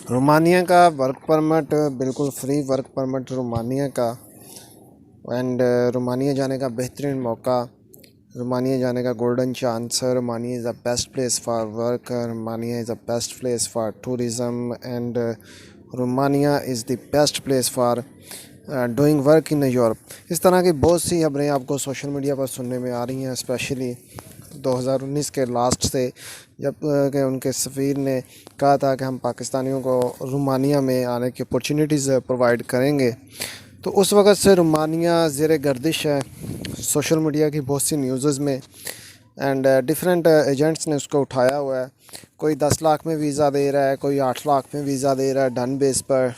Romania का work permit बिल्कुल free work permit Romania का। एंड रोमानिया जाने का बेहतरीन मौका, रोमानिया जाने का golden chance. Romania is the best place for work, Romania is the best place for tourism and Romania is the best place for doing work in Europe. इस तरह की बहुत सी खबरें आपको सोशल मीडिया पर सुनने में आ रही हैं, स्पेशली 2019 के लास्ट से, जब कि उनके सफ़ीर ने कहा था कि हम पाकिस्तानियों को रोमानिया में आने की अपॉर्चुनिटीज़ प्रोवाइड करेंगे। तो उस वक़्त से रोमानिया ज़ेर गर्दिश है सोशल मीडिया की बहुत सी न्यूज़ में। एंड डिफरेंट एजेंट्स ने उसको उठाया हुआ है। कोई 10 लाख में वीज़ा दे रहा है, कोई 8 लाख में वीज़ा दे रहा है डन बेस पर।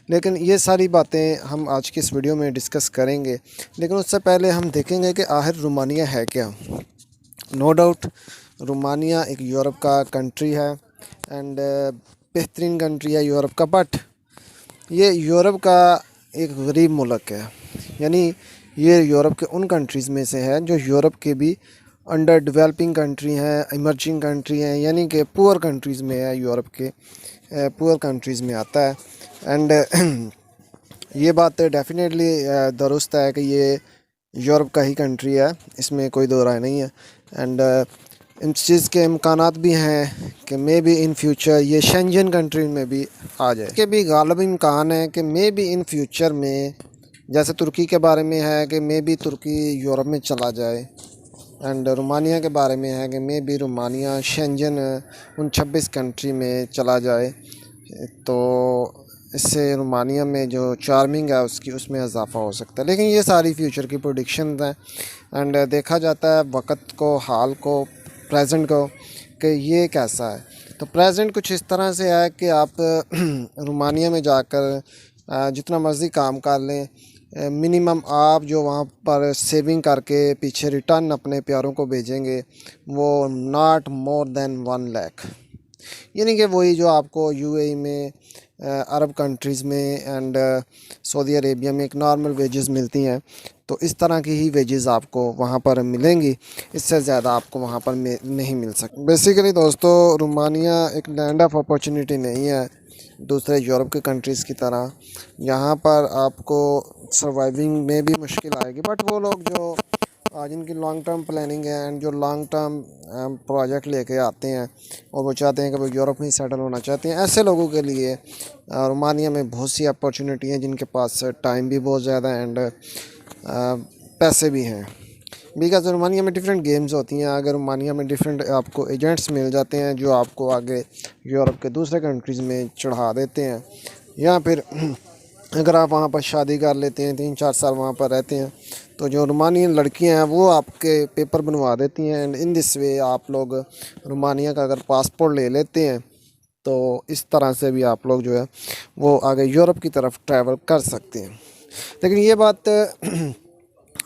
लेकिन ये सारी बातें हम आज की इस वीडियो में डिस्कस करेंगे। लेकिन उससे पहले हम देखेंगे कि आखिर रोमानिया है क्या। नो डाउट रोमानिया एक यूरोप का कंट्री है एंड बेहतरीन कंट्री है यूरोप का, बट ये यूरोप का एक गरीब मुल्क है। यानी ये यूरोप के उन कंट्रीज़ में से है जो यूरोप के भी अंडर डेवलपिंग कंट्री हैं, इमर्जिंग कंट्री हैं, यानी कि पुअर कंट्रीज़ में है, यूरोप के पुअर कंट्रीज़ में आता है। एंड ये बात डेफिनेटली दुरुस्त है कि ये यूरोप का ही कंट्री है, इसमें कोई दो राय नहीं है। एंड इस चीज़ के इम्कानात भी हैं कि मे बी इन फ्यूचर ये शेंजन कंट्री में भी आ जाए। इसके भी गालिब इम्कान है कि मे बी इन फ्यूचर में, जैसे तुर्की के बारे में है कि मे बी तुर्की यूरोप में चला जाए। एंड रोमानिया के बारे में है कि मे बी रोमानिया शेंजन उन 26 कंट्री में चला जाए। तो इससे रोमानिया में जो चार्मिंग है उसकी उसमें इजाफ़ा हो सकता है। लेकिन ये सारी फ्यूचर की प्रोडिक्शन हैं। एंड देखा जाता है वक्त को, हाल को, प्रेजेंट को कि ये कैसा है। तो प्रेजेंट कुछ इस तरह से है कि आप रोमानिया में जाकर जितना मर्ज़ी काम कर लें, मिनिमम आप जो वहाँ पर सेविंग करके पीछे रिटर्न अपने प्यारों को भेजेंगे वो नॉट मोर देन 1 लाख। यानी कि वही जो आपको यूएई में, अरब कंट्रीज़ में एंड सऊदी अरेबिया में एक नॉर्मल वेजेस मिलती हैं, तो इस तरह की ही वेजेस आपको वहाँ पर मिलेंगी। इससे ज़्यादा आपको वहाँ पर नहीं मिल सकती। बेसिकली दोस्तों, रोमानिया एक लैंड ऑफ अपॉर्चुनिटी नहीं है दूसरे यूरोप के कंट्रीज़ की तरह। यहाँ पर आपको सर्वाइविंग में भी मुश्किल आएगी, बट वो लोग जो जिनकी लॉन्ग टर्म प्लानिंग है एंड जो लॉन्ग टर्म प्रोजेक्ट लेके आते हैं और वो चाहते हैं कि वो यूरोप में ही सेटल होना चाहते हैं, ऐसे लोगों के लिए रोमानिया में बहुत सी अपॉर्चुनिटी हैं, जिनके पास टाइम भी बहुत ज़्यादा एंड पैसे भी हैं। बिकॉज रोमानिया में डिफरेंट गेम्स होती हैं। अगर रोमानिया में डिफरेंट आपको एजेंट्स मिल जाते हैं जो आपको आगे यूरोप के दूसरे कंट्रीज़ में चढ़ा देते हैं, या फिर अगर आप वहाँ पर शादी कर लेते हैं, 3-4 साल वहाँ पर रहते हैं, तो जो रोमानियन लड़कियां हैं वो आपके पेपर बनवा देती हैं। एंड इन दिस वे आप लोग रोमानिया का अगर पासपोर्ट ले लेते हैं तो इस तरह से भी आप लोग जो है वो आगे यूरोप की तरफ ट्रैवल कर सकते हैं। लेकिन ये बात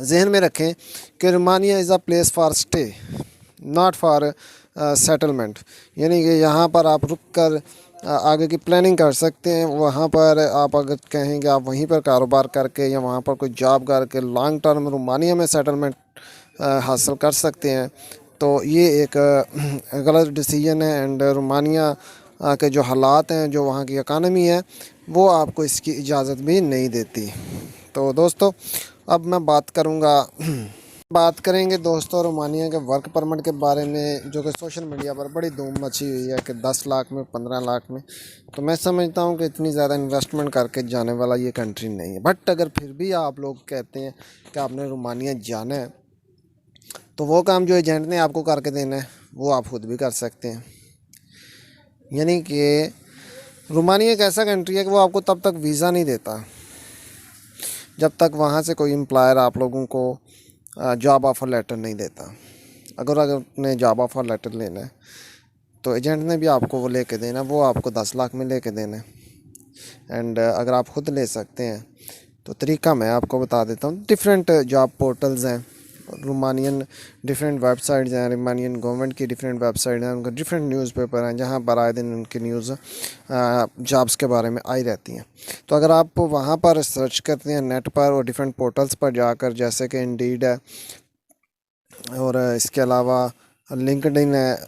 जहन में रखें कि Romania is a place for stay, not for settlement. यानी कि यहाँ पर आप रुक कर आगे की प्लानिंग कर सकते हैं। वहाँ पर आप अगर कहेंगे आप वहीं पर कारोबार करके या वहाँ पर कोई जॉब करके लॉन्ग टर्म रोमानिया में सेटलमेंट हासिल कर सकते हैं, तो ये एक गलत डिसीजन है। एंड रोमानिया के जो हालात हैं, जो वहाँ की इकानमी है, वो आपको इसकी इजाज़त भी नहीं देती। तो दोस्तों, अब मैं बात करेंगे दोस्तों रोमानिया के वर्क परमिट के बारे में, जो कि सोशल मीडिया पर बड़ी धूम मची हुई है कि 10 लाख में, 15 लाख में। तो मैं समझता हूँ कि इतनी ज़्यादा इन्वेस्टमेंट करके जाने वाला ये कंट्री नहीं है। बट अगर फिर भी आप लोग कहते हैं कि आपने रोमानिया जाना है, तो वो काम जो एजेंट ने आपको करके देना है वो आप खुद भी कर सकते हैं। यानी कि रोमानिया एक ऐसा कंट्री है कि वो आपको तब तक वीज़ा नहीं देता जब तक वहाँ से कोई एम्प्लॉयर आप लोगों को जॉब ऑफ़र लेटर नहीं देता। अगर आपने जॉब ऑफ़र लेटर लेना है तो एजेंट ने भी आपको वो लेके देना, वो आपको 10 लाख में लेके देना है। एंड अगर आप खुद ले सकते हैं तो तरीका मैं आपको बता देता हूँ। डिफरेंट जॉब पोर्टल्स हैं, रोमानियन डिफरेंट वेबसाइट्स हैं, रोमानियन गवर्नमेंट की डिफरेंट वेबसाइट हैं, उनका डिफरेंट न्यूज़पेपर हैं जहाँ पर आए दिन उनकी न्यूज़ जॉब्स के बारे में आई रहती हैं। तो अगर आप वहाँ पर सर्च करते हैं नेट पर और डिफरेंट पोर्टल्स पर जाकर, जैसे कि इंडीड है और इसके अलावा लिंक्डइन है,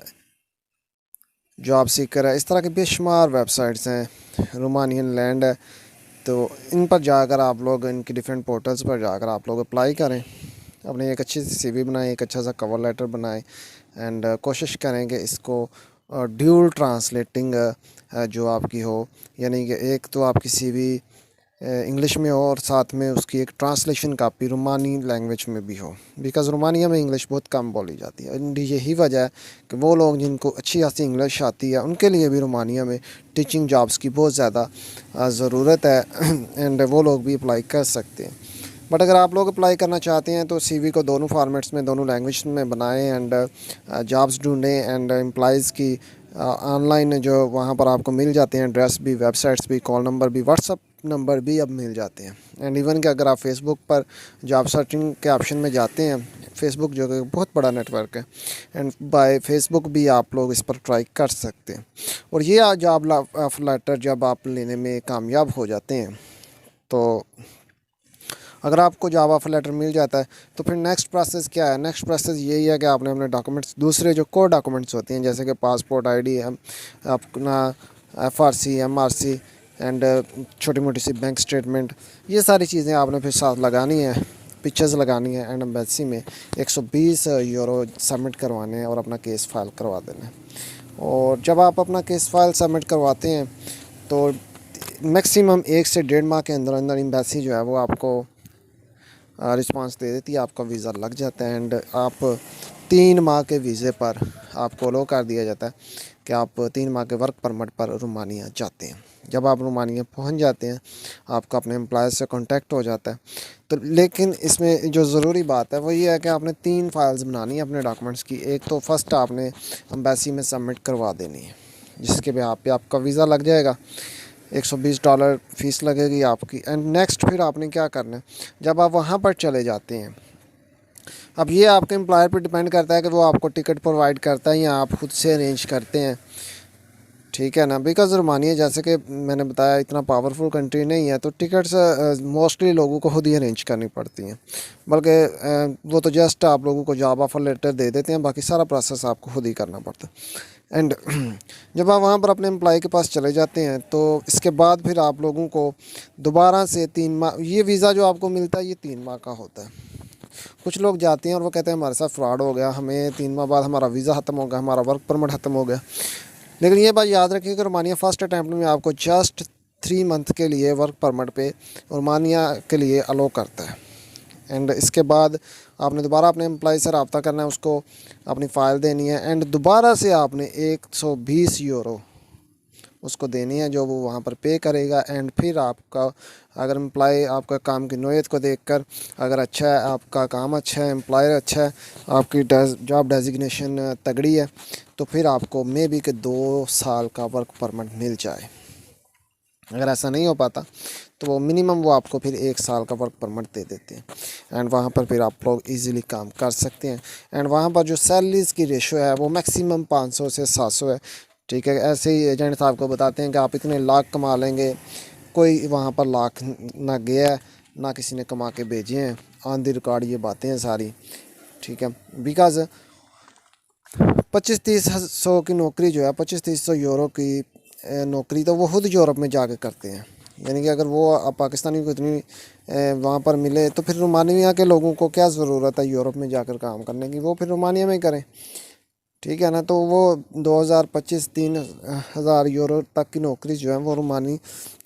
जॉब सीकर है, इस तरह की बेशुमार वेबसाइट्स हैं, रोमानियन लैंड है। तो इन पर जाकर आप लोग, इनकी डिफरेंट पोर्टल्स पर जाकर आप लोग अप्लाई करें, अपनी एक अच्छी सी सीवी बनाएं, एक अच्छा सा कवर लेटर बनाएं एंड कोशिश करें कि इसको ड्यूल ट्रांसलेटिंग जो आपकी हो, यानी कि एक तो आपकी सीवी इंग्लिश में हो और साथ में उसकी एक ट्रांसलेशन कापी रोमानी लैंग्वेज में भी हो, बिकॉज़ रोमानिया में इंग्लिश बहुत कम बोली जाती है। एंड यही वजह है कि वो लोग जिनको अच्छी खासी इंग्लिश आती है उनके लिए भी रोमानिया में टीचिंग जॉब्स की बहुत ज़्यादा ज़रूरत है एंड वो लोग भी अप्लाई कर सकते हैं। बट अगर आप लोग अप्लाई करना चाहते हैं तो सीवी को दोनों फॉर्मेट्स में, दोनों लैंग्वेज में बनाएं एंड जॉब्स ढूंढें एंड एम्प्लॉयज़ की ऑनलाइन जो वहाँ पर आपको मिल जाते हैं, एड्रेस भी, वेबसाइट्स भी, कॉल नंबर भी, व्हाट्सअप नंबर भी अब मिल जाते हैं। एंड इवन कि अगर आप फेसबुक पर जॉब सर्चिंग के ऑप्शन में जाते हैं, फेसबुक जो कि बहुत बड़ा नेटवर्क है, एंड बाय फेसबुक भी आप लोग इस पर ट्राई कर सकते हैं। और ये जॉब ऑफर लेटर जब आप लेने में कामयाब हो जाते हैं, तो अगर आपको जॉब ऑफर लेटर मिल जाता है तो फिर नेक्स्ट प्रोसेस क्या है? नेक्स्ट प्रोसेस यही है कि आपने अपने डॉक्यूमेंट्स, दूसरे जो कोर डॉक्यूमेंट्स होते हैं जैसे कि पासपोर्ट, आईडी, अपना एफआरसी, एमआरसी एंड छोटी मोटी सी बैंक स्टेटमेंट, ये सारी चीज़ें आपने फिर साथ लगानी है, पिक्चर्स लगानी है एंड एम्बेसी में 120 यूरो सबमिट करवाने हैं और अपना केस फाइल करवा देना है। और जब आप अपना केस फाइल सबमिट करवाते हैं तो मैक्सिमम 1 से 1.5 माह के अंदर अंदर एम्बेसी जो है वो आपको रिस्पांस दे देती है, आपका वीज़ा लग जाता है एंड आप 3 माह के वीज़े पर आपको अलो कर दिया जाता है कि आप 3 माह के वर्क परमिट पर रोमानिया जाते हैं। जब आप रोमानिया पहुंच जाते हैं आपका अपने एम्प्लॉयर से कांटेक्ट हो जाता है। तो लेकिन इसमें जो ज़रूरी बात है वो ये है कि आपने 3 फाइल्स बनानी है अपने डॉक्यूमेंट्स की। एक तो फर्स्ट आपने एम्बेसी में सबमिट करवा देनी है, जिसके बेहाफ पे आपका वीज़ा लग जाएगा, $120 फ़ीस लगेगी आपकी। एंड नेक्स्ट फिर आपने क्या करना है, जब आप वहाँ पर चले जाते हैं, अब ये आपके एम्प्लॉयर पर डिपेंड करता है कि वो आपको टिकट प्रोवाइड करता है या आप खुद से अरेंज करते हैं, ठीक है ना। बिकॉज़ रोमानिया जैसे कि मैंने बताया इतना पावरफुल कंट्री नहीं है, तो टिकट्स मोस्टली लोगों को खुद ही अरेंज करनी पड़ती हैं। बल्कि वो तो जस्ट आप लोगों को जॉब ऑफर लेटर दे देते हैं, बाकी सारा प्रोसेस आपको खुद ही करना पड़ता है। एंड जब आप वहाँ पर अपने एम्प्लॉय के पास चले जाते हैं तो इसके बाद फिर आप लोगों को दोबारा से 3 माह, ये वीज़ा जो आपको मिलता है ये 3 माह का होता है। कुछ लोग जाते हैं और वो कहते हैं हमारे साथ फ्रॉड हो गया, हमें 3 माह बाद हमारा वीज़ा ख़त्म हो गया, हमारा वर्क परमिट ख़त्म हो गया। लेकिन ये बात याद रखिए कि रोमानिया फ़र्स्ट अटैम्प्ट में आपको जस्ट 3 मंथ के लिए वर्क परमिट पे रोमानिया के लिए अलो करता है। एंड इसके बाद आपने दोबारा अपने एम्प्लॉय से रब्ता करना है, उसको अपनी फ़ाइल देनी है एंड दोबारा से आपने 120 यूरो उसको देनी है जो वो वहाँ पर पे करेगा। एंड फिर आपका, अगर एम्प्लॉय आपका काम की नौयत को देखकर अगर अच्छा है, आपका काम अच्छा है, एम्प्लॉयर अच्छा है, आपकी जॉब डेजिग्नेशन तगड़ी है, तो फिर आपको मे बी के 2 साल का वर्क परमिट मिल जाए। अगर ऐसा नहीं हो पाता तो वो मिनिमम वो आपको फिर 1 साल का वर्क परमिट दे देते हैं एंड वहाँ पर फिर आप लोग इजीली काम कर सकते हैं। एंड वहाँ पर जो सैलरीज़ की रेशो है वो मैक्सिमम 500 से 700 है, ठीक है। ऐसे ही एजेंट साहब को बताते हैं कि आप इतने लाख कमा लेंगे, कोई वहाँ पर लाख ना गया है ना किसी ने कमा के भेजे हैं, ऑन द रिकॉर्ड ये बातें हैं सारी, ठीक है। बिकॉज़ 25-30 की नौकरी जो है, 25-30 यूरो की नौकरी तो वो खुद यूरोप में जाके करते हैं। यानी कि अगर वो पाकिस्तानी को इतनी वहाँ पर मिले तो फिर रोमानिया के लोगों को क्या ज़रूरत है यूरोप में जाकर काम करने की, वो फिर रोमानिया में ही करें, ठीक है ना। तो वो 2025-3000 यूरो तक की नौकरी जो है वो रोमानी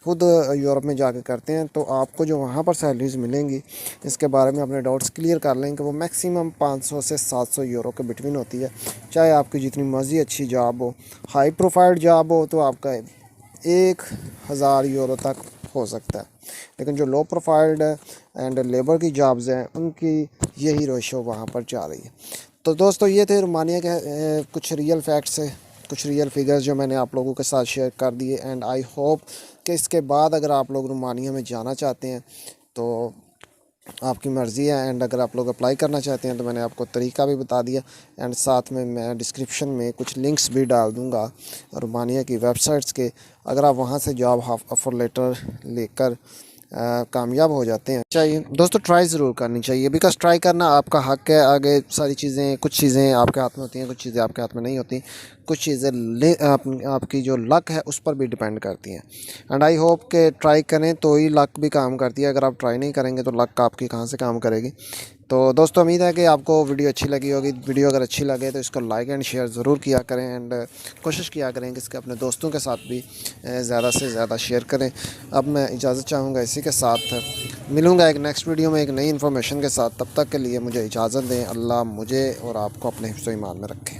खुद यूरोप में जाकर करते हैं। तो आपको जो वहाँ पर सैलरीज मिलेंगी इसके बारे में अपने डाउट्स क्लियर कर लें कि वो मैक्सिमम 500 से 700 यूरो के बिटवीन होती है। चाहे आपकी जितनी मर्ज़ी अच्छी जॉब हो, हाई प्रोफाइल जॉब हो, तो आपका 1000 यूरो तक हो सकता है। लेकिन जो लो प्रोफाइल्ड एंड लेबर की जॉब्स हैं उनकी यही रेशो वहाँ पर जा रही है। तो दोस्तों ये थे रोमानिया के कुछ रियल फैक्ट्स है, कुछ रियल फिगर्स जो मैंने आप लोगों के साथ शेयर कर दिए। एंड आई होप कि इसके बाद अगर आप लोग रोमानिया में जाना चाहते हैं तो आपकी मर्ज़ी है। एंड अगर आप लोग अप्लाई करना चाहते हैं तो मैंने आपको तरीका भी बता दिया एंड साथ में मैं डिस्क्रिप्शन में कुछ लिंक्स भी डाल दूँगा रोमानिया की वेबसाइट्स के। अगर आप वहाँ से जॉब ऑफर लेटर लेकर कामयाब हो जाते हैं। चाहिए दोस्तों, ट्राई ज़रूर करनी चाहिए, बिकॉज़ ट्राई करना आपका हक है। आगे सारी चीज़ें, कुछ चीज़ें आपके हाथ में होती हैं, कुछ चीज़ें आपके हाथ में नहीं होती। कुछ चीज़ें आपकी जो लक है उस पर भी डिपेंड करती हैं। एंड आई होप कि ट्राई करें तो ही लक भी काम करती है। अगर आप ट्राई नहीं करेंगे तो लक आपकी कहाँ से काम करेगी। तो दोस्तों, उम्मीद है कि आपको वीडियो अच्छी लगी होगी। वीडियो अगर अच्छी लगे तो इसको लाइक एंड शेयर ज़रूर किया करें, एंड कोशिश किया करें कि इसके अपने दोस्तों के साथ भी ज़्यादा से ज़्यादा शेयर करें। अब मैं इजाज़त चाहूँगा इसी के साथ। मिलूँगा एक नेक्स्ट वीडियो में एक नई इन्फॉर्मेशन के साथ। तब तक के लिए मुझे इजाज़त दें। अल्लाह मुझे और आपको अपने हिफ्ज़-ओ-ईमान में रखें।